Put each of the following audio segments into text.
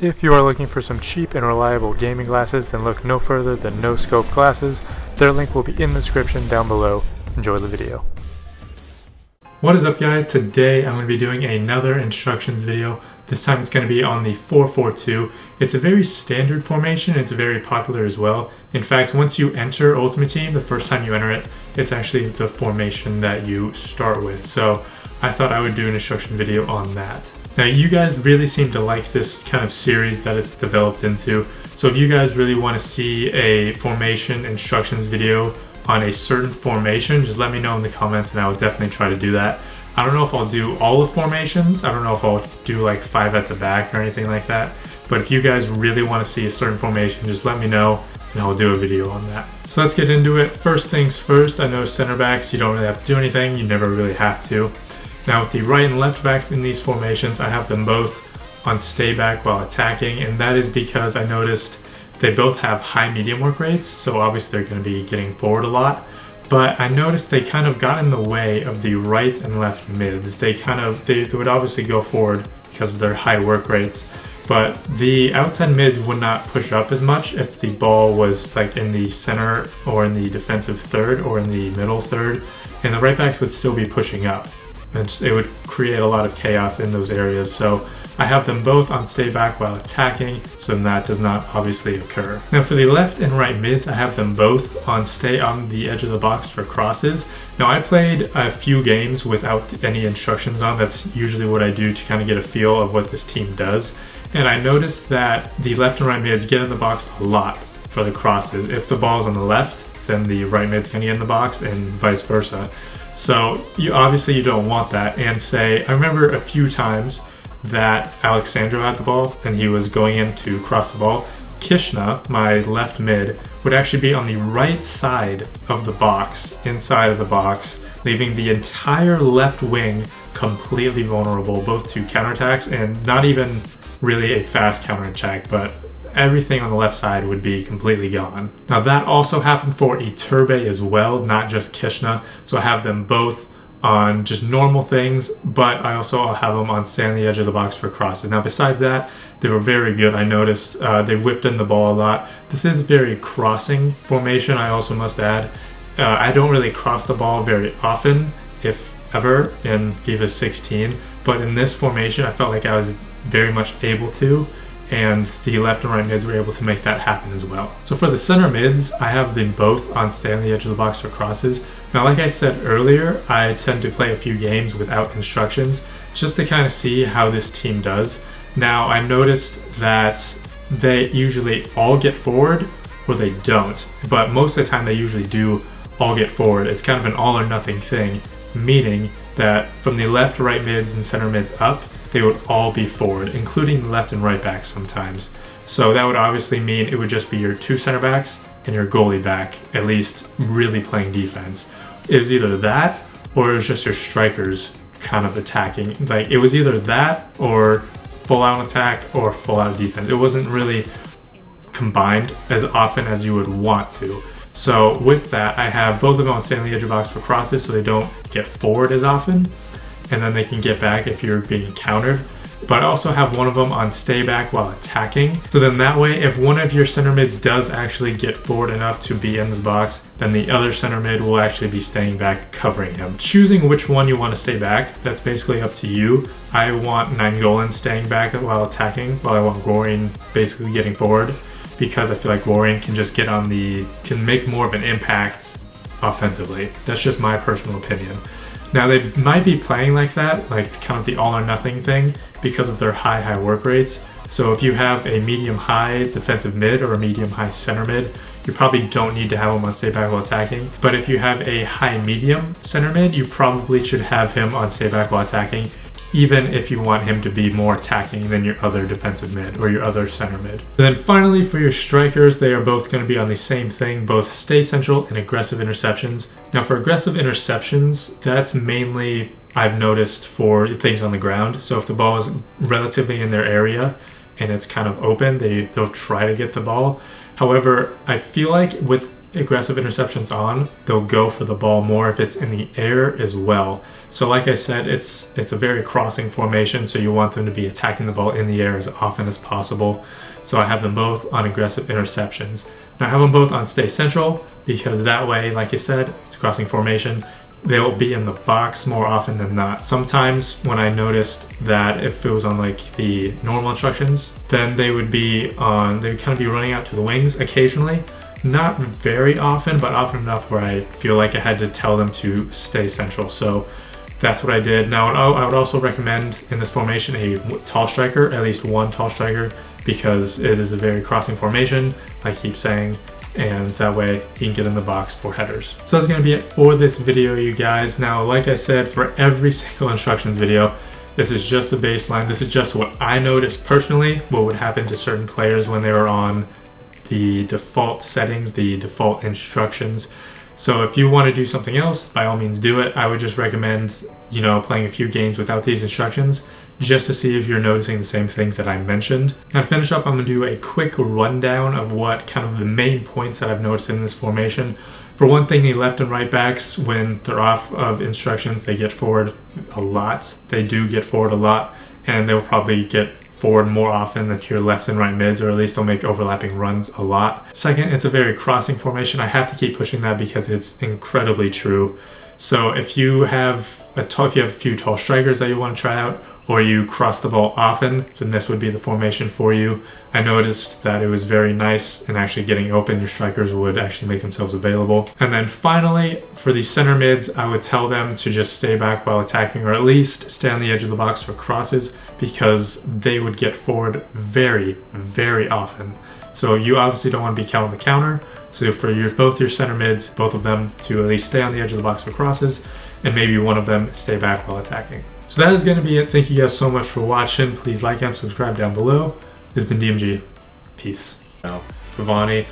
If you are looking for some cheap and reliable gaming glasses, then look no further than No Scope Glasses. Their link will be in the description down below. Enjoy the video. What is up, guys? Today I'm going to be doing another instructions video. This time it's going to be on the 4-4-2. It's a very standard formation. It's very popular as well. In fact, once you enter Ultimate Team, the first time you enter it, it's actually the formation that you start with. So I thought I would do an instruction video on that. Now, you guys really seem to like this kind of series that it's developed into. So if you guys really want to see a formation instructions video on a certain formation, just let me know in the comments and I will definitely try to do that. I don't know if I'll do all the formations. I don't know if I'll do like 5 at the back or anything like that. But if you guys really want to see a certain formation, just let me know and I'll do a video on that. So let's get into it. First things first, I know center backs, you don't really have to do anything. You never really have to. Now with the right and left backs in these formations, I have them both on stay back while attacking, and that is because I noticed they both have high medium work rates, so obviously they're going to be getting forward a lot. But I noticed they kind of got in the way of the right and left mids. They would obviously go forward because of their high work rates, but the outside mids would not push up as much if the ball was like in the center or in the defensive third or in the middle third, and the right backs would still be pushing up. And it would create a lot of chaos in those areas. So I have them both on stay back while attacking, so that does not obviously occur. Now for the left and right mids, I have them both on stay on the edge of the box for crosses. Now I played a few games without any instructions on. That's usually what I do to kind of get a feel of what this team does. And I noticed that the left and right mids get in the box a lot for the crosses. If the ball's on the left, then the right mid's gonna get in the box and vice versa. So you don't want that. And I remember a few times that Alexandro had the ball and he was going in to cross the ball. Kishna, my left mid, would actually be on the right side of the box, inside of the box, leaving the entire left wing completely vulnerable, both to counterattacks and not even really a fast counterattack, but everything on the left side would be completely gone. Now that also happened for Iturbe as well, not just Kishna. So I have them both on just normal things, but I also have them on stay on the edge of the box for crosses. Now besides that, they were very good. I noticed they whipped in the ball a lot. This is a very crossing formation, I also must add. I don't really cross the ball very often, if ever, in FIFA 16, but in this formation I felt like I was very much able to, and the left and right mids were able to make that happen as well. So for the center mids, I have them both on stay on the edge of the box for crosses. Now, like I said earlier, I tend to play a few games without instructions just to kind of see how this team does. Now, I noticed that they usually all get forward or they don't, but most of the time they usually do all get forward. It's kind of an all or nothing thing, meaning that from the left, right mids, and center mids up, they would all be forward, including the left and right backs sometimes. So that would obviously mean it would just be your 2 center backs and your goalie back, at least really playing defense. It was either that or it was just your strikers kind of attacking. Like, it was either that or full out attack or full out defense. It wasn't really combined as often as you would want to. So with that, I have both of them on stay on the edge of the box for crosses so they don't get forward as often, and then they can get back if you're being countered. But I also have one of them on stay back while attacking. So then that way, if one of your center mids does actually get forward enough to be in the box, then the other center mid will actually be staying back covering him. Choosing which one you want to stay back, that's basically up to you. I want Nainggolan staying back while attacking, while I want Gorin basically getting forward, because I feel like Gorin can just can make more of an impact offensively. That's just my personal opinion. Now they might be playing like that, like kind of the all or nothing thing, because of their high work rates. So if you have a medium high defensive mid or a medium high center mid, you probably don't need to have him on stay back while attacking. But if you have a high medium center mid, you probably should have him on stay back while attacking, even if you want him to be more attacking than your other defensive mid or your other center mid. And then finally for your strikers, they are both going to be on the same thing, both stay central and aggressive interceptions. Now for aggressive interceptions, that's mainly, I've noticed, for things on the ground. So if the ball is relatively in their area and it's kind of open, they'll try to get the ball. However, I feel like with aggressive interceptions on, they'll go for the ball more if it's in the air as well. So like I said, it's a very crossing formation, so you want them to be attacking the ball in the air as often as possible. So I have them both on aggressive interceptions. Now I have them both on stay central because that way, like I said, it's a crossing formation. They'll be in the box more often than not. Sometimes when I noticed that if it was on like the normal instructions, then they would kind of be running out to the wings occasionally. Not very often, but often enough where I feel like I had to tell them to stay central. So that's what I did. Now I would also recommend in this formation a tall striker, at least one tall striker, because it is a very crossing formation, I keep saying, and that way you can get in the box for headers. So that's going to be it for this video, you guys. Now, like I said, for every single instructions video, this is just the baseline. This is just what I noticed personally, what would happen to certain players when they were on the default settings, the default instructions. So if you want to do something else, by all means do it. I would just recommend, playing a few games without these instructions just to see if you're noticing the same things that I mentioned. Now to finish up, I'm going to do a quick rundown of what kind of the main points that I've noticed in this formation. For one thing, the left and right backs, when they're off of instructions, they get forward a lot. They do get forward a lot, and they'll probably get forward more often than your left and right mids, or at least they'll make overlapping runs a lot. Second, it's a very crossing formation. I have to keep pushing that because it's incredibly true. So if you have a few tall strikers that you want to try out, or you cross the ball often, then this would be the formation for you. I noticed that it was very nice in actually getting open. Your strikers would actually make themselves available. And then finally, for the center mids, I would tell them to just stay back while attacking, or at least stay on the edge of the box for crosses, because they would get forward very, very often. So you obviously don't want to be counting the counter. So for both your center mids, both of them to at least stay on the edge of the box for crosses, and maybe one of them stay back while attacking. So that is going to be it. Thank you guys so much for watching. Please like and subscribe down below. This has been DMG. Peace. Now, Vivani.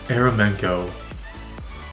Aramenko.